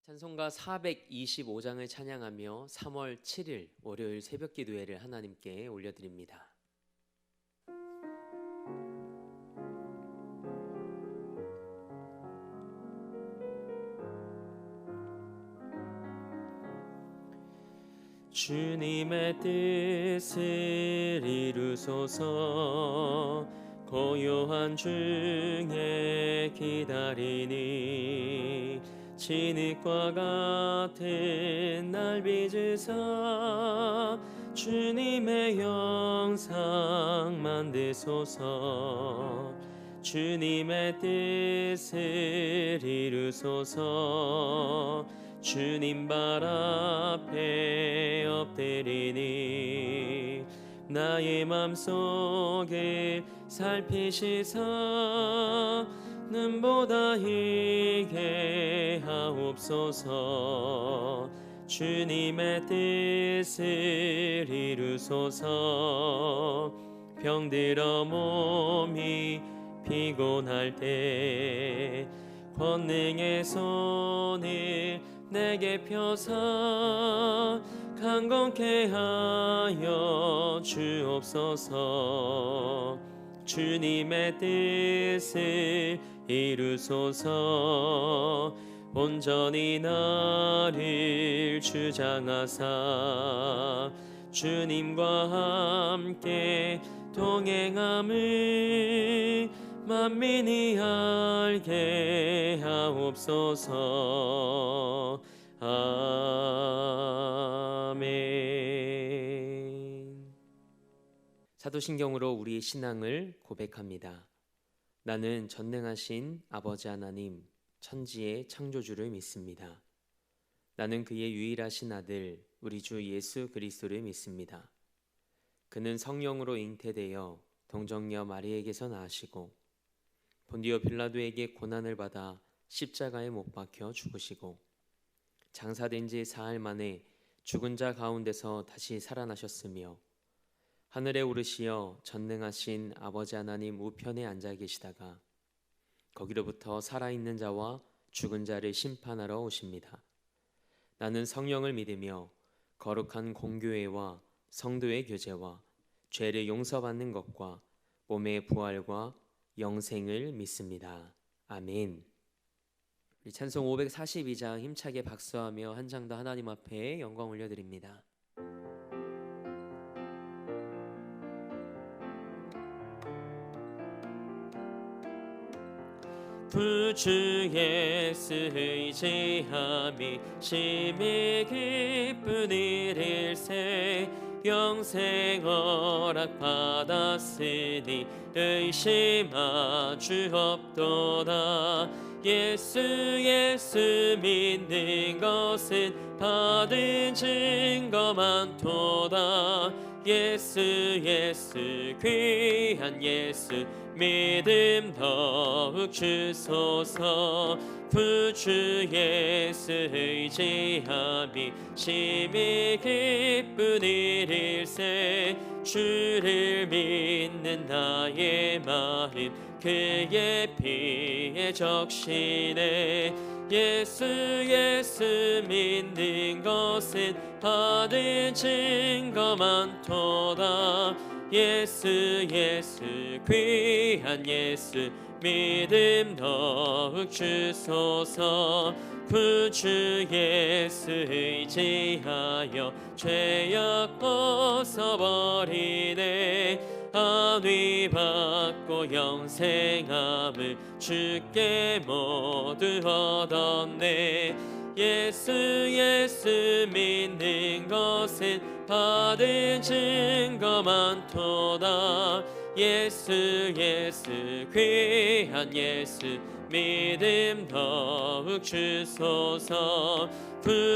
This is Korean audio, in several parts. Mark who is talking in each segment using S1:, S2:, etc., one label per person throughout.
S1: 찬송가 425장을 찬양하며 3월 7일 월요일 새벽 기도회를 하나님께 올려드립니다. 주님의 뜻을 이루소서. 고요한 중에 기다리니 진흙과 같은 날 빚으사 주님의 영상 만드소서. 주님의 뜻을 이루소서. 주님 발 앞에 엎드리니 나의 맘속을 살피시사 눈보다 희게 하옵소서. 주님의 뜻을 이루소서. 병들어 몸이 피곤할 때 권능의 손을 내게 펴사 강건케 하여 주옵소서. 주님의 뜻을 이루소서. 온전히 나를 주장하사 주님과 함께 동행함을 만민이 알게 하옵소서. 아멘. 사도신경으로 우리의 신앙을 고백합니다. 나는 전능하신 아버지 하나님, 천지의 창조주를 믿습니다. 나는 그의 유일하신 아들, 우리 주 예수 그리스도를 믿습니다. 그는 성령으로 잉태되어 동정녀 마리에게서 나으시고 본디오 빌라도에게 고난을 받아 십자가에 못 박혀 죽으시고 장사된 지 사흘 만에 죽은 자 가운데서 다시 살아나셨으며 하늘에 오르시어 전능하신 아버지 하나님 우편에 앉아 계시다가 거기로부터 살아있는 자와 죽은 자를 심판하러 오십니다. 나는 성령을 믿으며 거룩한 공교회와 성도의 교제와 죄를 용서받는 것과 몸의 부활과 영생을 믿습니다. 아멘. 우리 찬송 542장 힘차게 박수하며 한 장 더 하나님 앞에 영광 올려드립니다. 주 예수 의지함이 심히 기쁜 일일세. 영생 허락 받았으니 의심하 주옵도다. 예수 믿는 것은 받은 증거 많도다. 예수 귀한 예수 믿음 더욱 주소서. 주 예수 의지함이 심히 기쁜 일일세. 주를 믿는 나의 마음 그의 피에 적시네. 예수 믿는 것은 받은 증거 많도다. 예수 귀한 예수 믿음 더욱 주소서. 주 예수 의지하여 죄악 벗어버리네. 안위 받고 영생함을 주께 모두 얻었네. 예수 믿는 것은 받은 증거 많도다. 예수 귀한 예수 믿음 더욱 주소서.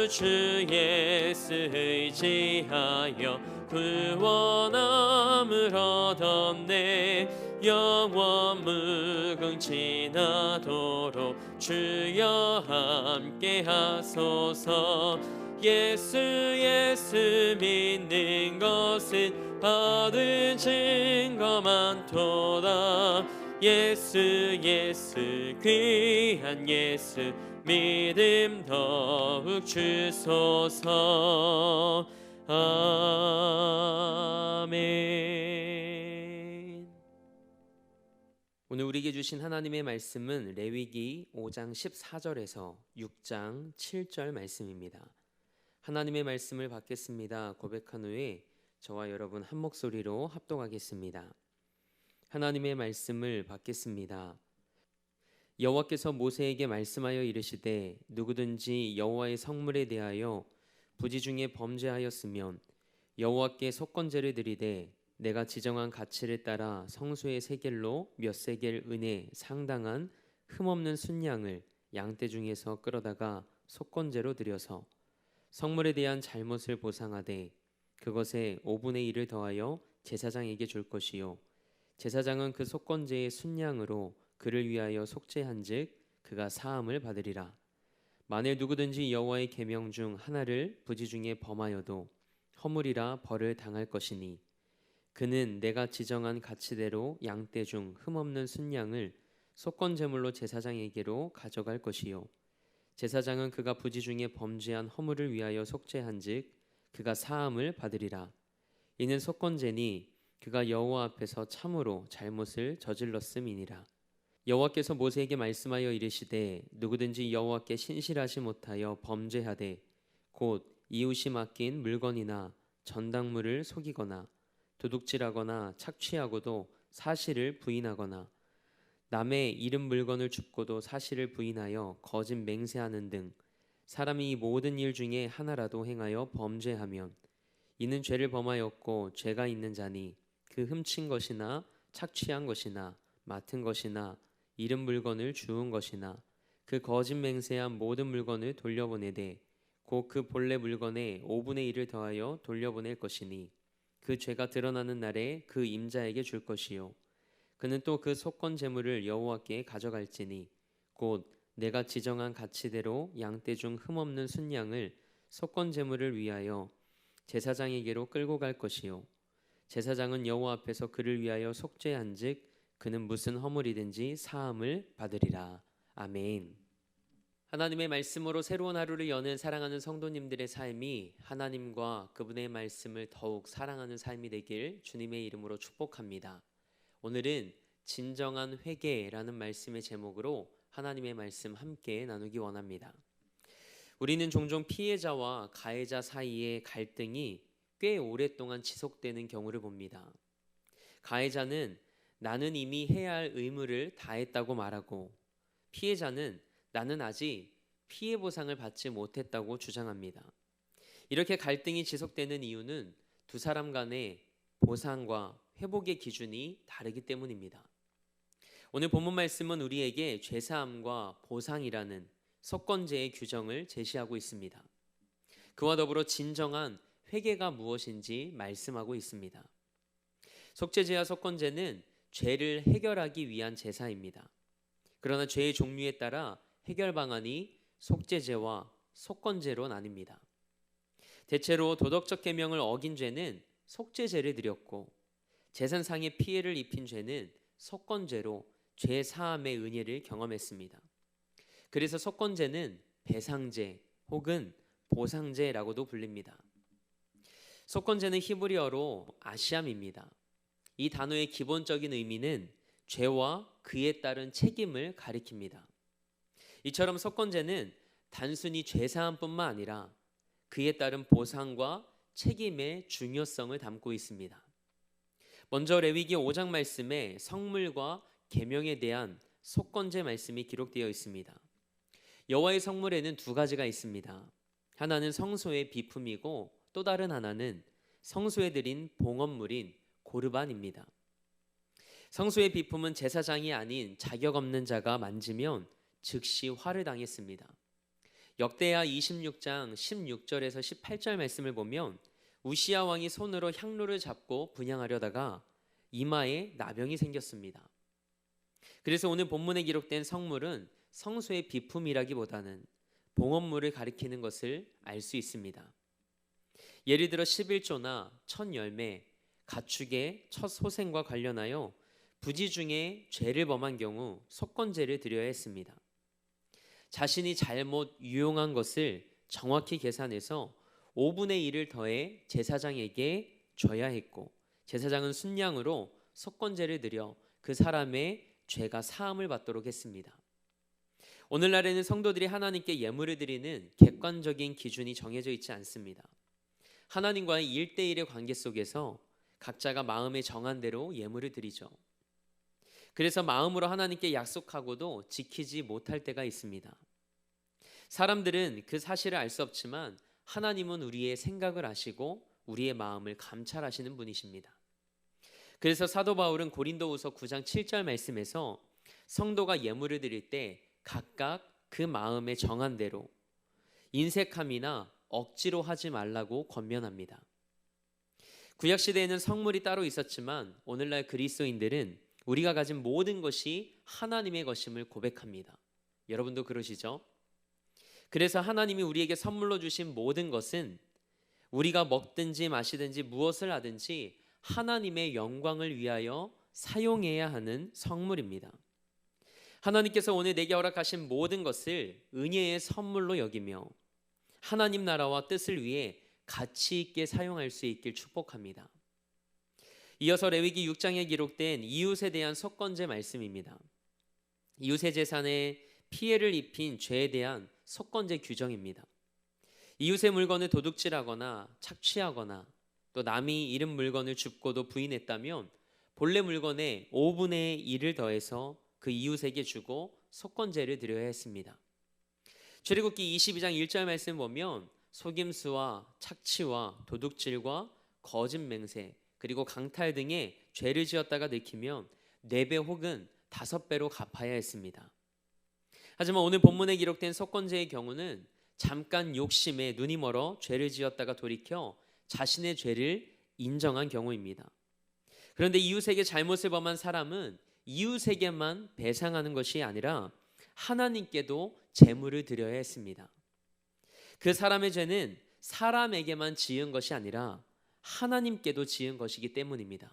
S1: 주 예수 의지하여 구원함을 얻었네. 영원 무궁지나도록 주여 함께 하소서. 예수 믿는 것은 받은 증거 많도다. 예수 귀한 예수 믿음 더욱 주소서. 아멘. 오늘 우리에게 주신 하나님의 말씀은 레위기 5장 14절에서 6장 7절 말씀입니다. 하나님의 말씀을 받겠습니다 고백한 후에 저와 여러분 한 목소리로 합독하겠습니다. 하나님의 말씀을 받겠습니다. 여호와께서 모세에게 말씀하여 이르시되 누구든지 여호와의 성물에 대하여 부지 중에 범죄하였으면 여호와께 속건제를 드리되 내가 지정한 가치를 따라 성소의 세겔로 몇 세겔 은에 상당한 흠없는 순양을 양떼 중에서 끌어다가 속건제로 드려서 성물에 대한 잘못을 보상하되 그것에 5분의 1을 더하여 제사장에게 줄 것이요 제사장은 그 속건제의 순양으로 그를 위하여 속죄한즉 그가 사함을 받으리라. 만일 누구든지 여호와의 계명 중 하나를 부지 중에 범하여도 허물이라 벌을 당할 것이니 그는 내가 지정한 가치대로 양떼 중 흠없는 순양을 속건제물로 제사장에게로 가져갈 것이요 제사장은 그가 부지 중에 범죄한 허물을 위하여 속죄한즉 그가 사함을 받으리라. 이는 속건제니 그가 여호와 앞에서 참으로 잘못을 저질렀음이니라. 여호와께서 모세에게 말씀하여 이르시되 누구든지 여호와께 신실하지 못하여 범죄하되 곧 이웃이 맡긴 물건이나 전당물을 속이거나 도둑질하거나 착취하고도 사실을 부인하거나 남의 잃은 물건을 줍고도 사실을 부인하여 거짓 맹세하는 등 사람이 이 모든 일 중에 하나라도 행하여 범죄하면 이는 죄를 범하였고 죄가 있는 자니 그 훔친 것이나 착취한 것이나 맡은 것이나 잃은 물건을 주운 것이나 그 거짓 맹세한 모든 물건을 돌려보내되 곧 그 본래 물건의 5분의 1을 더하여 돌려보낼 것이니 그 죄가 드러나는 날에 그 임자에게 줄 것이요 그는 또 그 속건 제물을 여호와께 가져갈지니 곧 내가 지정한 가치대로 양떼 중 흠없는 순양을 속건 제물을 위하여 제사장에게로 끌고 갈 것이요 제사장은 여호와 앞에서 그를 위하여 속죄한즉 그는 무슨 허물이든지 사함을 받으리라. 아멘. 하나님의 말씀으로 새로운 하루를 여는 사랑하는 성도님들의 삶이 하나님과 그분의 말씀을 더욱 사랑하는 삶이 되길 주님의 이름으로 축복합니다. 오늘은 진정한 회개라는 말씀의 제목으로 하나님의 말씀 함께 나누기 원합니다. 우리는 종종 피해자와 가해자 사이의 갈등이 꽤 오랫동안 지속되는 경우를 봅니다. 가해자는 나는 이미 해야 할 의무를 다했다고 말하고 피해자는 나는 아직 피해 보상을 받지 못했다고 주장합니다. 이렇게 갈등이 지속되는 이유는 두 사람 간의 보상과 회복의 기준이 다르기 때문입니다. 오늘 본문 말씀은 우리에게 죄사함과 보상이라는 속건제의 규정을 제시하고 있습니다. 그와 더불어 진정한 회개가 무엇인지 말씀하고 있습니다. 속죄제와 속건제는 죄를 해결하기 위한 제사입니다. 그러나 죄의 종류에 따라 해결 방안이 속죄제와 속건제로 나뉩니다. 대체로 도덕적 계명을 어긴 죄는 속죄제를 드렸고 재산상의 피해를 입힌 죄는 속건제로 죄 사함의 은혜를 경험했습니다. 그래서 속건제는 배상제 혹은 보상제라고도 불립니다. 속건제는 히브리어로 아시암입니다. 이 단어의 기본적인 의미는 죄와 그에 따른 책임을 가리킵니다. 이처럼 속건제는 단순히 죄사함뿐만 아니라 그에 따른 보상과 책임의 중요성을 담고 있습니다. 먼저 레위기 5장 말씀에 성물과 계명에 대한 속건제 말씀이 기록되어 있습니다. 여호와의 성물에는 두 가지가 있습니다. 하나는 성소의 비품이고 또 다른 하나는 성소에 드린 봉헌물인 고르반입니다. 성소의 비품은 제사장이 아닌 자격 없는 자가 만지면 즉시 화를 당했습니다. 역대하 26장 16절에서 18절 말씀을 보면 우시야 왕이 손으로 향로를 잡고 분향하려다가 이마에 나병이 생겼습니다. 그래서 오늘 본문에 기록된 성물은 성소의 비품이라기보다는 봉헌물을 가리키는 것을 알 수 있습니다. 예를 들어 11조나 첫 열매, 가축의 첫 소생과 관련하여 부지 중에 죄를 범한 경우 속건제를 드려야 했습니다. 자신이 잘못 유용한 것을 정확히 계산해서 5분의 1을 더해 제사장에게 줘야 했고, 제사장은 순양으로 속건제를 드려 그 사람의 죄가 사함을 받도록 했습니다. 오늘날에는 성도들이 하나님께 예물을 드리는 객관적인 기준이 정해져 있지 않습니다. 하나님과의 1대1의 관계 속에서 각자가 마음에 정한 대로 예물을 드리죠. 그래서 마음으로 하나님께 약속하고도 지키지 못할 때가 있습니다. 사람들은 그 사실을 알 수 없지만 하나님은 우리의 생각을 아시고 우리의 마음을 감찰하시는 분이십니다. 그래서 사도 바울은 고린도후서 9장 7절 말씀에서 성도가 예물을 드릴 때 각각 그 마음에 정한 대로 인색함이나 억지로 하지 말라고 권면합니다. 구약 시대에는 성물이 따로 있었지만 오늘날 그리스도인들은 우리가 가진 모든 것이 하나님의 것임을 고백합니다. 여러분도 그러시죠? 그래서 하나님이 우리에게 선물로 주신 모든 것은 우리가 먹든지 마시든지 무엇을 하든지 하나님의 영광을 위하여 사용해야 하는 성물입니다. 하나님께서 오늘 내게 허락하신 모든 것을 은혜의 선물로 여기며 하나님 나라와 뜻을 위해 가치 있게 사용할 수 있길 축복합니다. 이어서 레위기 6장에 기록된 이웃에 대한 속건제 말씀입니다. 이웃의 재산에 피해를 입힌 죄에 대한 속건제 규정입니다. 이웃의 물건을 도둑질하거나 착취하거나 또 남이 잃은 물건을 줍고도 부인했다면 본래 물건의 5분의 1을 더해서 그 이웃에게 주고 속건제를 드려야 했습니다. 출애굽기 22장 1절 말씀 보면 속임수와 착취와 도둑질과 거짓 맹세 그리고 강탈 등의 죄를 지었다가 들키면 4배 혹은 5배로 갚아야 했습니다. 하지만 오늘 본문에 기록된 속건제의 경우는 잠깐 욕심에 눈이 멀어 죄를 지었다가 돌이켜 자신의 죄를 인정한 경우입니다. 그런데 이웃에게 잘못을 범한 사람은 이웃에게만 배상하는 것이 아니라 하나님께도 제물을 드려야 했습니다. 그 사람의 죄는 사람에게만 지은 것이 아니라 하나님께도 지은 것이기 때문입니다.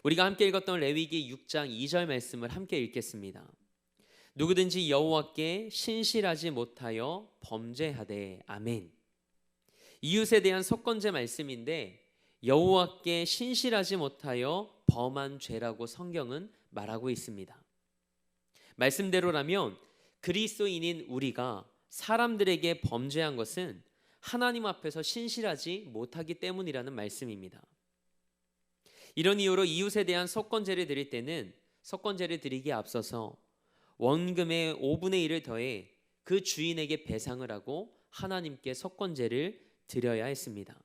S1: 우리가 함께 읽었던 레위기 6장 2절 말씀을 함께 읽겠습니다. 누구든지 여호와께 신실하지 못하여 범죄하되. 아멘. 이웃에 대한 속건제 말씀인데 여호와께 신실하지 못하여 범한 죄라고 성경은 말하고 있습니다. 말씀대로라면 그리스도인인 우리가 사람들에게 범죄한 것은 하나님 앞에서 신실하지 못하기 때문이라는 말씀입니다. 이런 이유로 이웃에 대한 속건제를 드릴 때는 속건제를 드리기에 앞서서 원금의 5분의 1을 더해 그 주인에게 배상을 하고 하나님께 속건제를 드려야 했습니다.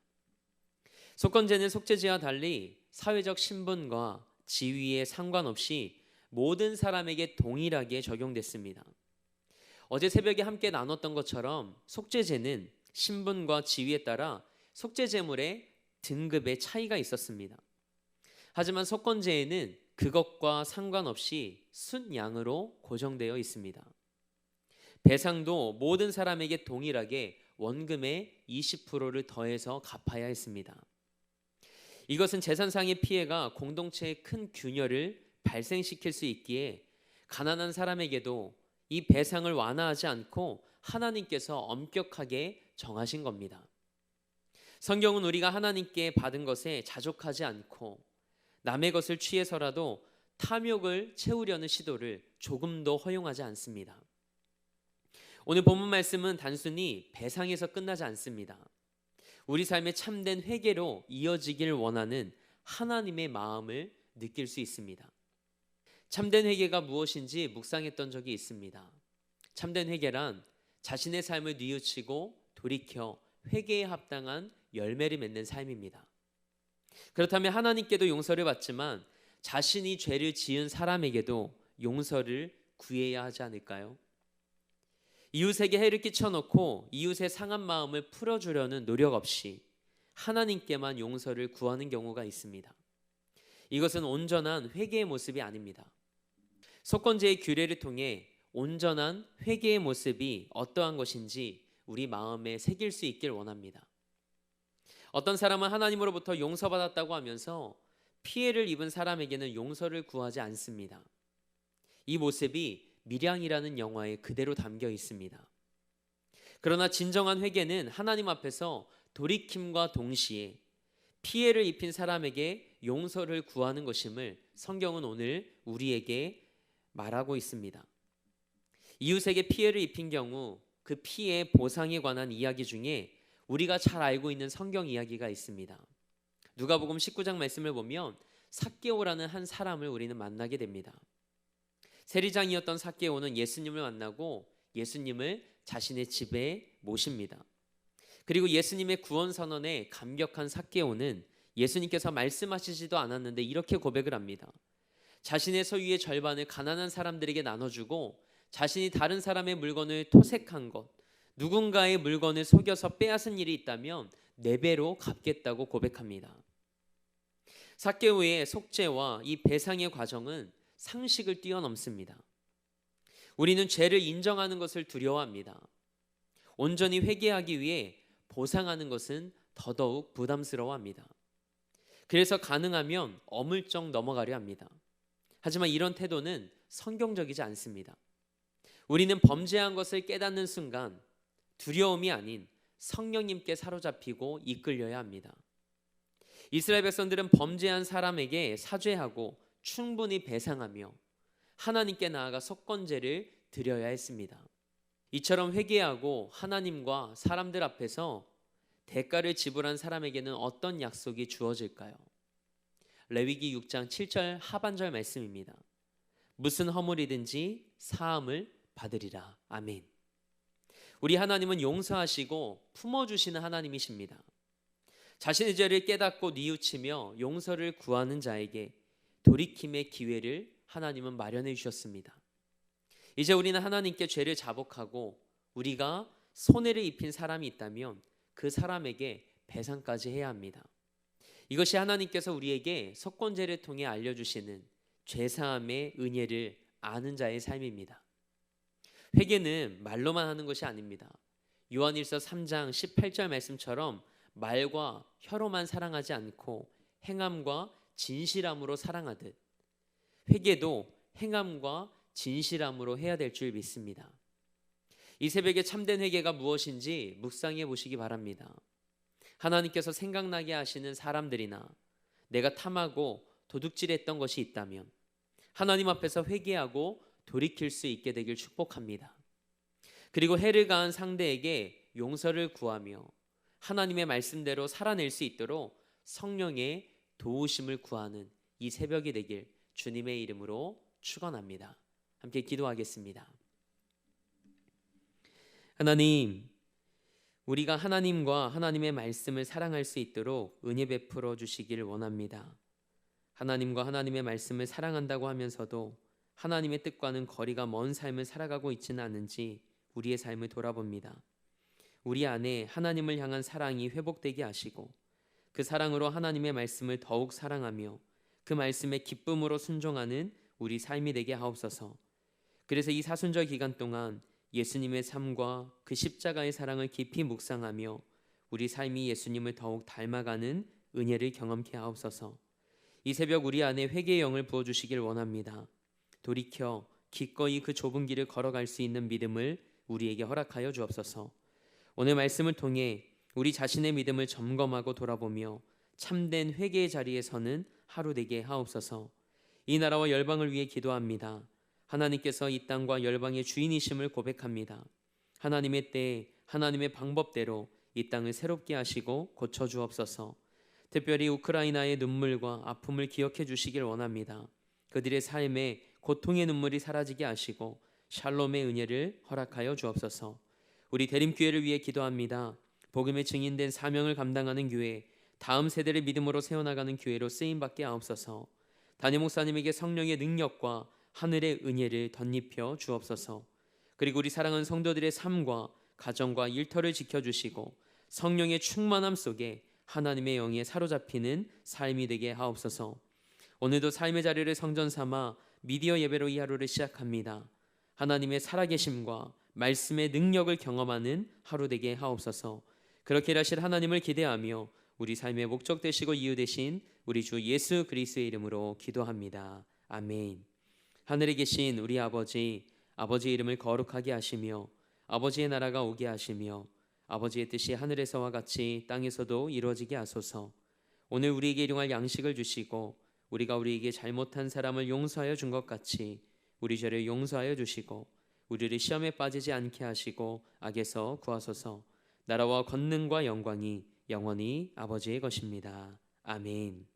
S1: 속건제는 속죄제와 달리 사회적 신분과 지위에 상관없이 모든 사람에게 동일하게 적용됐습니다. 어제 새벽에 함께 나눴던 것처럼 속죄제는 신분과 지위에 따라 속죄제물의 등급의 차이가 있었습니다. 하지만 속건제에는 그것과 상관없이 순양으로 고정되어 있습니다. 배상도 모든 사람에게 동일하게 원금의 20%를 더해서 갚아야 했습니다. 이것은 재산상의 피해가 공동체에 큰 균열을 발생시킬 수 있기에 가난한 사람에게도 이 배상을 완화하지 않고 하나님께서 엄격하게 정하신 겁니다. 성경은 우리가 하나님께 받은 것에 자족하지 않고 남의 것을 취해서라도 탐욕을 채우려는 시도를 조금도 허용하지 않습니다. 오늘 본문 말씀은 단순히 배상에서 끝나지 않습니다. 우리 삶의 참된 회개로 이어지길 원하는 하나님의 마음을 느낄 수 있습니다. 참된 회개가 무엇인지 묵상했던 적이 있습니다. 참된 회개란 자신의 삶을 뉘우치고 돌이켜 회개에 합당한 열매를 맺는 삶입니다. 그렇다면 하나님께도 용서를 받지만 자신이 죄를 지은 사람에게도 용서를 구해야 하지 않을까요? 이웃에게 해를 끼쳐놓고 이웃의 상한 마음을 풀어주려는 노력 없이 하나님께만 용서를 구하는 경우가 있습니다. 이것은 온전한 회개의 모습이 아닙니다. 속건제의 규례를 통해 온전한 회개의 모습이 어떠한 것인지 우리 마음에 새길 수 있길 원합니다. 어떤 사람은 하나님으로부터 용서받았다고 하면서 피해를 입은 사람에게는 용서를 구하지 않습니다. 이 모습이 밀양이라는 영화에 그대로 담겨 있습니다. 그러나 진정한 회개는 하나님 앞에서 돌이킴과 동시에 피해를 입힌 사람에게 용서를 구하는 것임을 성경은 오늘 우리에게 말하고 있습니다. 이웃에게 피해를 입힌 경우 그 피해 보상에 관한 이야기 중에 우리가 잘 알고 있는 성경 이야기가 있습니다. 누가복음 19장 말씀을 보면 삭개오라는 한 사람을 우리는 만나게 됩니다. 세리장이었던 삭개오는 예수님을 만나고 예수님을 자신의 집에 모십니다. 그리고 예수님의 구원 선언에 감격한 삭개오는 예수님께서 말씀하시지도 않았는데 이렇게 고백을 합니다. 자신의 소유의 절반을 가난한 사람들에게 나눠주고 자신이 다른 사람의 물건을 토색한 것, 누군가의 물건을 속여서 빼앗은 일이 있다면 4배로 갚겠다고 고백합니다. 삭개오의 속죄와 이 배상의 과정은 상식을 뛰어넘습니다. 우리는 죄를 인정하는 것을 두려워합니다. 온전히 회개하기 위해 보상하는 것은 더더욱 부담스러워합니다. 그래서 가능하면 어물쩍 넘어가려 합니다. 하지만 이런 태도는 성경적이지 않습니다. 우리는 범죄한 것을 깨닫는 순간 두려움이 아닌 성령님께 사로잡히고 이끌려야 합니다. 이스라엘 백성들은 범죄한 사람에게 사죄하고 충분히 배상하며 하나님께 나아가 속건제를 드려야 했습니다. 이처럼 회개하고 하나님과 사람들 앞에서 대가를 지불한 사람에게는 어떤 약속이 주어질까요? 레위기 6장 7절 하반절 말씀입니다. 무슨 허물이든지 사함을 받으리라. 아멘. 우리 하나님은 용서하시고 품어주시는 하나님이십니다. 자신의 죄를 깨닫고 뉘우치며 용서를 구하는 자에게 돌이킴의 기회를 하나님은 마련해 주셨습니다. 이제 우리는 하나님께 죄를 자복하고 우리가 손해를 입힌 사람이 있다면 그 사람에게 배상까지 해야 합니다. 이것이 하나님께서 우리에게 속건제를 통해 알려주시는 죄사함의 은혜를 아는 자의 삶입니다. 회개는 말로만 하는 것이 아닙니다. 요한일서 3장 18절 말씀처럼 말과 혀로만 사랑하지 않고 행함과 진실함으로 사랑하듯 회개도 행함과 진실함으로 해야 될 줄 믿습니다. 이 새벽에 참된 회개가 무엇인지 묵상해 보시기 바랍니다. 하나님께서 생각나게 하시는 사람들이나 내가 탐하고 도둑질했던 것이 있다면 하나님 앞에서 회개하고 돌이킬 수 있게 되길 축복합니다. 그리고 해를 가한 상대에게 용서를 구하며 하나님의 말씀대로 살아낼 수 있도록 성령의 도우심을 구하는 이 새벽이 되길 주님의 이름으로 축원합니다. 함께 기도하겠습니다. 하나님, 우리가 하나님과 하나님의 말씀을 사랑할 수 있도록 은혜 베풀어 주시기를 원합니다. 하나님과 하나님의 말씀을 사랑한다고 하면서도 하나님의 뜻과는 거리가 먼 삶을 살아가고 있지는 않은지 우리의 삶을 돌아봅니다. 우리 안에 하나님을 향한 사랑이 회복되게 하시고 그 사랑으로 하나님의 말씀을 더욱 사랑하며 그 말씀에 기쁨으로 순종하는 우리 삶이 되게 하옵소서. 그래서 이 사순절 기간 동안 예수님의 삶과 그 십자가의 사랑을 깊이 묵상하며 우리 삶이 예수님을 더욱 닮아가는 은혜를 경험케 하옵소서. 이 새벽 우리 안에 회개의 영을 부어주시길 원합니다. 돌이켜 기꺼이 그 좁은 길을 걸어갈 수 있는 믿음을 우리에게 허락하여 주옵소서. 오늘 말씀을 통해 우리 자신의 믿음을 점검하고 돌아보며 참된 회개의 자리에 서는 하루 되게 하옵소서. 이 나라와 열방을 위해 기도합니다. 하나님께서 이 땅과 열방의 주인이심을 고백합니다. 하나님의 때에 하나님의 방법대로 이 땅을 새롭게 하시고 고쳐주옵소서. 특별히 우크라이나의 눈물과 아픔을 기억해 주시길 원합니다. 그들의 삶에 고통의 눈물이 사라지게 하시고 샬롬의 은혜를 허락하여 주옵소서. 우리 대림교회를 위해 기도합니다. 복음의 증인된 사명을 감당하는 교회, 다음 세대를 믿음으로 세워나가는 교회로 쓰임받게 하옵소서. 담임 목사님에게 성령의 능력과 하늘의 은혜를 덧입혀 주옵소서. 그리고 우리 사랑하는 성도들의 삶과 가정과 일터를 지켜주시고 성령의 충만함 속에 하나님의 영에 사로잡히는 삶이 되게 하옵소서. 오늘도 삶의 자리를 성전 삼아 미디어 예배로 이 하루를 시작합니다. 하나님의 살아계심과 말씀의 능력을 경험하는 하루 되게 하옵소서. 그렇게 일하실 하나님을 기대하며 우리 삶의 목적 되시고 이유 되신 우리 주 예수 그리스도의 이름으로 기도합니다. 아멘. 하늘에 계신 우리 아버지, 아버지의 이름을 거룩하게 하시며 아버지의 나라가 오게 하시며 아버지의 뜻이 하늘에서와 같이 땅에서도 이루어지게 하소서. 오늘 우리에게 일용할 양식을 주시고 우리가 우리에게 잘못한 사람을 용서하여 준 것 같이 우리 죄를 용서하여 주시고 우리를 시험에 빠지지 않게 하시고 악에서 구하소서. 나라와 권능과 영광이 영원히 아버지의 것입니다. 아멘.